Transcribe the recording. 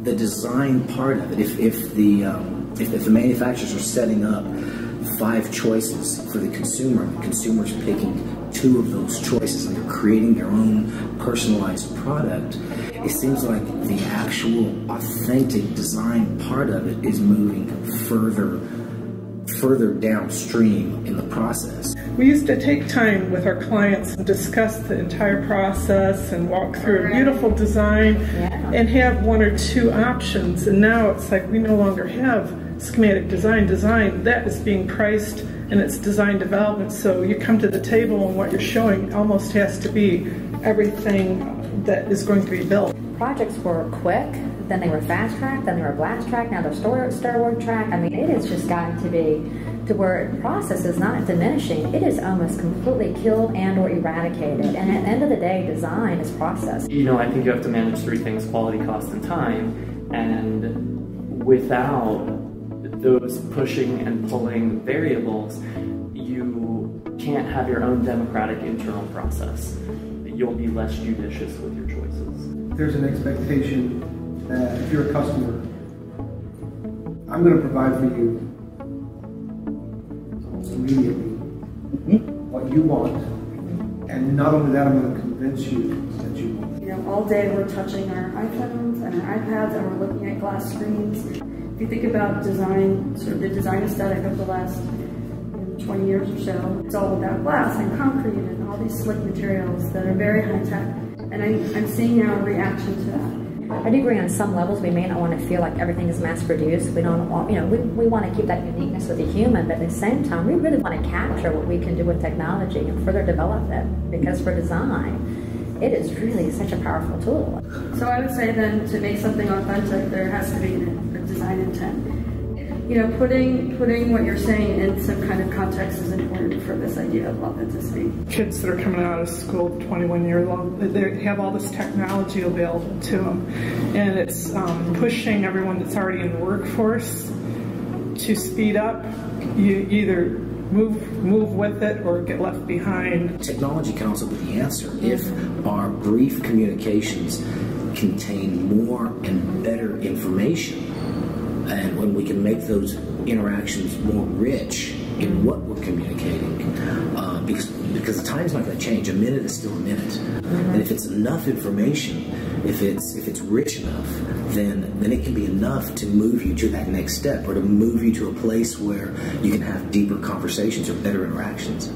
the design part of it, if the manufacturers are setting up 5 choices for the consumer's picking 2 of those choices and they're creating their own personalized product, it seems like the actual authentic design part of it is moving further downstream in the process. We used to take time with our clients and discuss the entire process and walk through a beautiful design and have 1 or 2 options, and now it's like we no longer have schematic design. That is being priced and it's design development, so you come to the table and what you're showing almost has to be everything that is going to be built. Projects were quick, then they were fast track, then they were blast track, now they're storyboard track. I mean, it has just gotten to be to where the process is not diminishing, it is almost completely killed and or eradicated. And at the end of the day, design is process. You know, I think you have to manage 3 things: quality, cost, and time. And without those pushing and pulling variables, you can't have your own democratic internal process. You'll be less judicious with your choices. There's an expectation that if you're a customer, I'm going to provide for you immediately what you want, and not only that, I'm going to convince you that you want. You know, all day we're touching our iPhones and our iPads and we're looking at glass screens. If you think about design, sort of the design aesthetic of the last 20 years or so, it's all about glass and concrete and all these slick materials that are very high tech. And I'm seeing now a reaction to that. I do agree on some levels we may not want to feel like everything is mass produced. We don't want, you know, we want to keep that uniqueness with the human, but at the same time, we really want to capture what we can do with technology and further develop it, because for design, it is really such a powerful tool. So I would say then, to make something authentic, there has to be a design intent. You know, putting what you're saying in some kind of context is important for this idea of authenticity. Kids that are coming out of school, 21 years old, they have all this technology available to them, and it's pushing everyone that's already in the workforce to speed up. You either move with it or get left behind. Technology can also be the answer if our brief communications contain more and better information. And when we can make those interactions more rich in what we're communicating, because the time's not going to change. A minute is still a minute, and if it's enough information, if it's rich enough, then it can be enough to move you to that next step, or to move you to a place where you can have deeper conversations or better interactions.